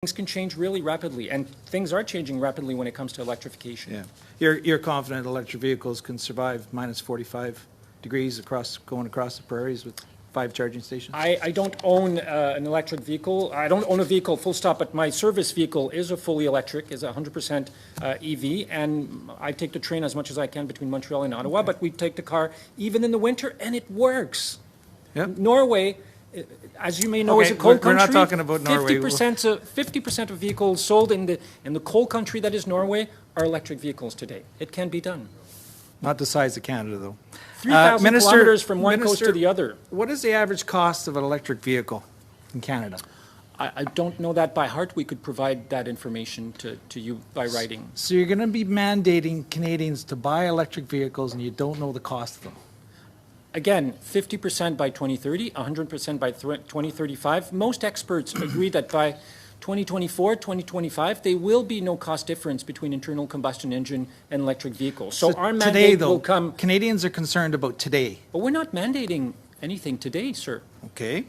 Things can change really rapidly, and things are changing rapidly when it comes to electrification. Yeah, you're confident electric vehicles can survive minus 45 degrees going across the prairies with 5 charging stations? I don't own an electric vehicle. I don't own a vehicle, full stop, but my service vehicle is a fully electric, is 100% EV, and I take the train as much as I can between Montreal and Ottawa, but we take the car even in the winter, and it works. Yep. Norway, as you may know, is a coal country. We're not talking about Norway. 50% of vehicles sold in the coal country that is Norway are electric vehicles today. It can be done. Not the size of Canada, though. 3,000 kilometers from one coast to the other. What is the average cost of an electric vehicle in Canada? I don't know that by heart. We could provide that information to you by writing. So you're going to be mandating Canadians to buy electric vehicles and you don't know the cost of them? Again, 50% by 2030, 100% by 2035. Most experts agree that by 2024, 2025, there will be no cost difference between internal combustion engine and electric vehicles. So our mandate today, though, will come. Canadians are concerned about today. But we're not mandating anything today, sir. Okay.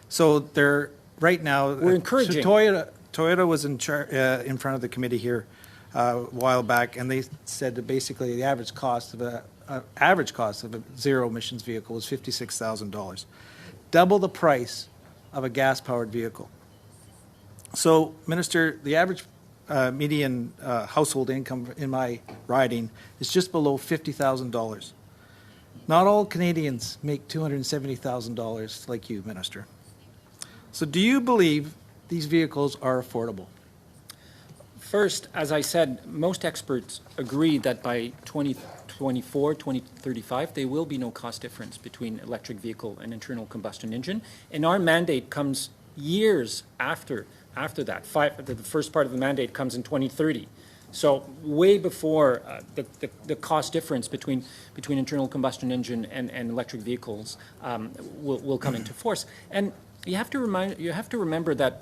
So they're right now. We're encouraging. So Toyota was in front of the committee here a while back, and they said that basically the average cost of a zero emissions vehicle was $56,000, double the price of a gas-powered vehicle. So, Minister, the average median household income in my riding is just below $50,000. Not all Canadians make $270,000 like you, Minister. So do you believe these vehicles are affordable? First, as I said, most experts agree that by 2024, 2035, there will be no cost difference between electric vehicle and internal combustion engine. And our mandate comes years after that. The first part of the mandate comes in 2030. So way before the cost difference between internal combustion engine and electric vehicles will come into force. And you have to remember that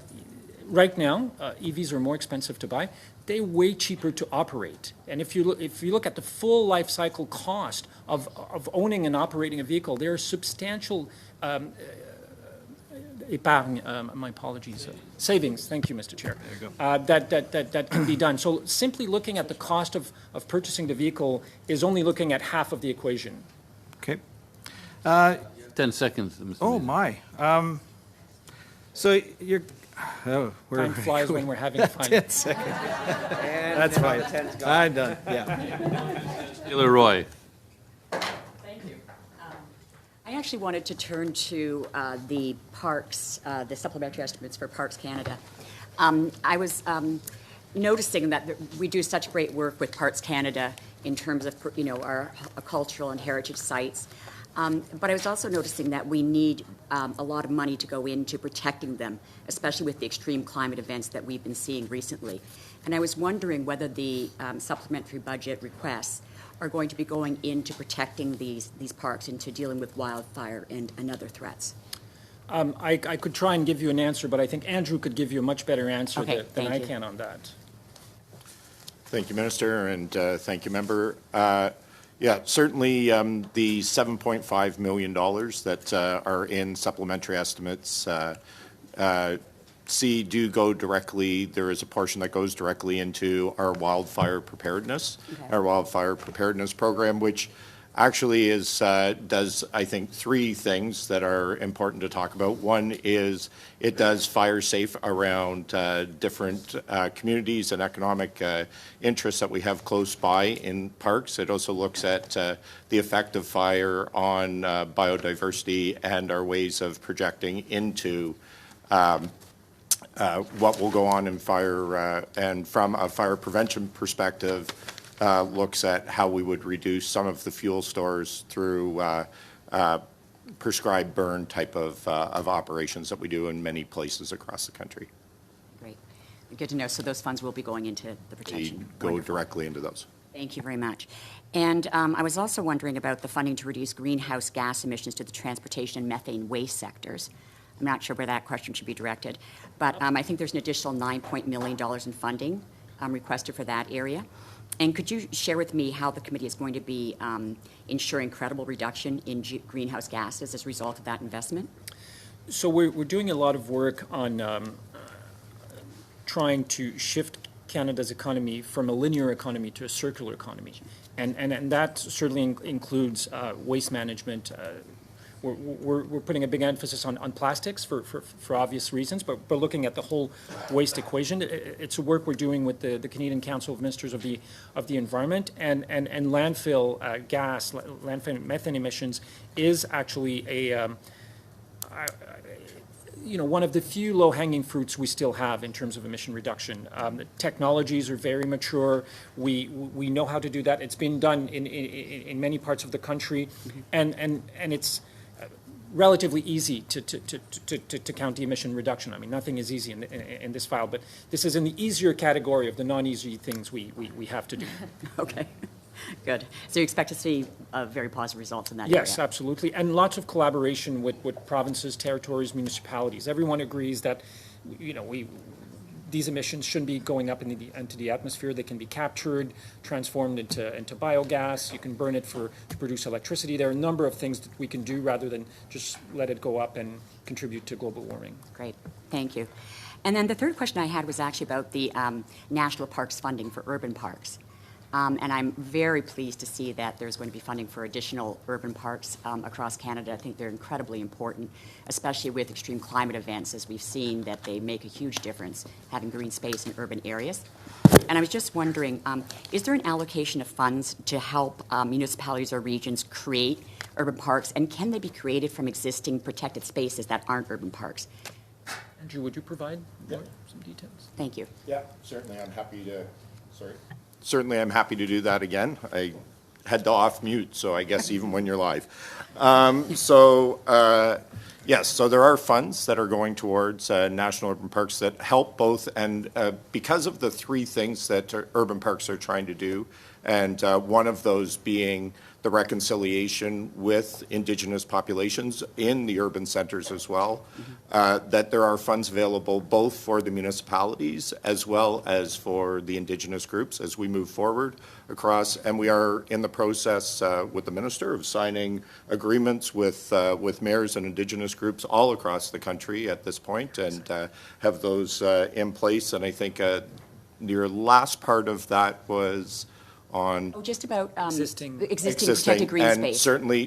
right now, EVs are more expensive to buy. They're way cheaper to operate. And if you look at the full life cycle cost of owning and operating a vehicle, there are substantial épargne, my apologies, savings. Thank you, Mr. Chair. There you go. That can be done. So simply looking at the cost of purchasing the vehicle is only looking at half of the equation. Okay. 10 seconds, Mr. Oh, Mayor. my. So you're... Time flies when we're having fun. 10 seconds. That's fine. I'm done. Yeah. Taylor Roy. Thank you. I actually wanted to turn to the parks, the supplementary estimates for Parks Canada. I was noticing that we do such great work with Parks Canada in terms of, our cultural and heritage sites. But I was also noticing that we need a lot of money to go into protecting them, especially with the extreme climate events that we've been seeing recently. And I was wondering whether the supplementary budget requests are going to be going into protecting these parks, into dealing with wildfire and other threats. I could try and give you an answer, but I think Andrew could give you a much better answer than I you. can on that. Thank you, Minister, and thank you, Member. Yeah, certainly the $7.5 million that are in supplementary estimates do go directly, there is a portion that goes directly into our wildfire preparedness, our wildfire preparedness program, which actually does, I think, 3 things that are important to talk about. One is it does fire safe around different communities and economic interests that we have close by in parks. It also looks at the effect of fire on biodiversity and our ways of projecting into what will go on in fire, and from a fire prevention perspective, looks at how we would reduce some of the fuel stores through prescribed burn type of operations that we do in many places across the country. Great. Good to know. So those funds will be going into the protection. They go directly into those. Thank you very much. And I was also wondering about the funding to reduce greenhouse gas emissions to the transportation and methane waste sectors. I'm not sure where that question should be directed, but I think there's an additional $9 million in funding requested for that area. And could you share with me how the committee is going to be ensuring credible reduction in greenhouse gases as a result of that investment? So we're doing a lot of work on trying to shift Canada's economy from a linear economy to a circular economy. And that certainly includes waste management. We're putting a big emphasis on plastics for obvious reasons, but looking at the whole waste equation. It's a work we're doing with the Canadian Council of Ministers of the Environment, and landfill gas, landfill methane emissions is actually one of the few low-hanging fruits we still have in terms of emission reduction. The technologies are very mature. We know how to do that. It's been done in many parts of the country, and it's relatively easy to count the emission reduction. I mean, nothing is easy in this file, but this is in the easier category of the non-easy things we have to do. Okay, good. So you expect to see very positive results in that area? Yes, absolutely, and lots of collaboration with provinces, territories, municipalities. Everyone agrees that, these emissions shouldn't be going up into the atmosphere. They can be captured, transformed into biogas. You can burn it to produce electricity. There are a number of things that we can do rather than just let it go up and contribute to global warming. Great, thank you. And then the third question I had was actually about the National Parks funding for urban parks. And I'm very pleased to see that there's going to be funding for additional urban parks across Canada. I think they're incredibly important, especially with extreme climate events, as we've seen that they make a huge difference, having green space in urban areas. And I was just wondering, is there an allocation of funds to help municipalities or regions create urban parks, and can they be created from existing protected spaces that aren't urban parks? Andrew, would you provide some details? Thank you. Yeah, certainly. I'm happy to, Certainly, I'm happy to do that again. I had to off mute, so I guess even when you're live. Yes, so there are funds that are going towards national urban parks that help both, and because of the three things that urban parks are trying to do, and one of those being the reconciliation with Indigenous populations in the urban centers as well, that there are funds available both for the municipalities as well as for the Indigenous groups as we move forward across. And we are in the process with the Minister of signing agreements with mayors and Indigenous groups all across the country at this point, and have those in place. And I think your last part of that was on Existing protected green and space.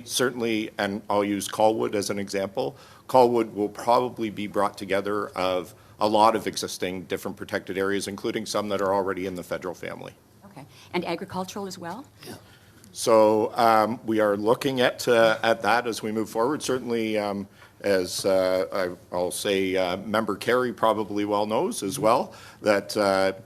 certainly, and I'll use Colwood as an example. Colwood will probably be brought together of a lot of existing different protected areas, including some that are already in the federal family. Okay, and agricultural as well? Yeah. So we are looking at that as we move forward. Certainly, as I'll say, Member Kerry probably well knows as well, that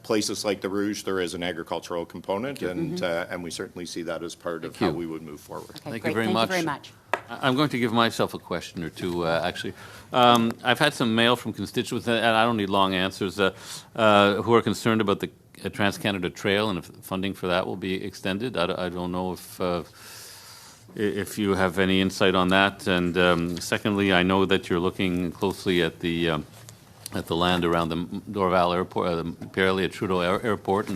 places like the Rouge, there is an agricultural component, and we certainly see that as part of how we would move forward. Okay, Thank great. you very Thank much. you very much. I'm going to give myself a question or two, actually. I've had some mail from constituents, and I don't need long answers, who are concerned about the TransCanada Trail and if funding for that will be extended. I don't know if you have any insight on that. And secondly, I know that you're looking closely at the land around the Dorval Airport, apparently at Trudeau Airport,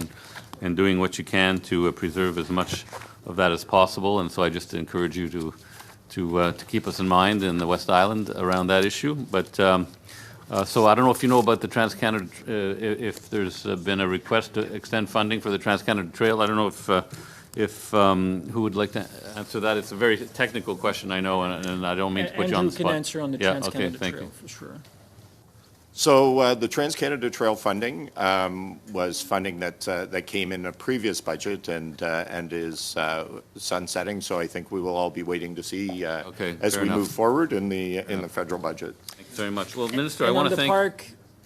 and doing what you can to preserve as much of that as possible. And so I just encourage you to keep us in mind in the West Island around that issue. But so I don't know if you know about the TransCanada, if there's been a request to extend funding for the TransCanada Trail. I don't know if who would like to answer that. It's a very technical question, I know, and I don't mean to put you on the spot. Andrew can answer on the TransCanada thank Trail you. for sure. So the TransCanada Trail funding was funding that came in a previous budget and is sunsetting. So I think we will all be waiting to see as we move forward in the federal budget. Thank you very much. Well, Minister, I And want on to the thank. park,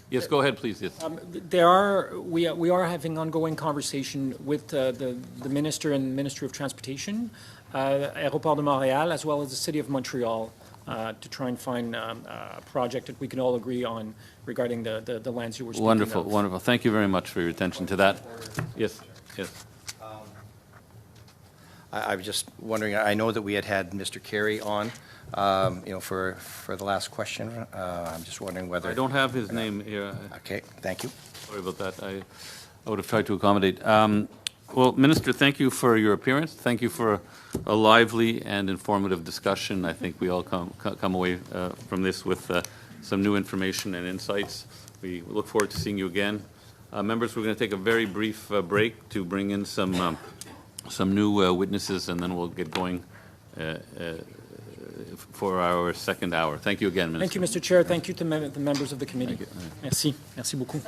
Yes, go ahead, please. Yes. we are having ongoing conversation with the Minister and Ministry of Transportation, Aéroport de Montréal, as well as the City of Montreal, to try and find a project that we can all agree on regarding the lands you were speaking Wonderful, of. wonderful. Thank you very much for your attention to that. Yes, yes. I was just wondering, I know that we had Mr. Carey on, for the last question. I'm just wondering whether. I don't have his name here. Okay, thank you. Sorry about that. I would have tried to accommodate. Well, Minister, thank you for your appearance. Thank you for a lively and informative discussion. I think we all come away from this with some new information and insights. We look forward to seeing you again Members, we're going to take a very brief break to bring in some new witnesses, and then we'll get going for our second hour. Thank you again, Minister. Thank you, Mr. Chair. Thank you to the members of the committee. Merci. Merci beaucoup.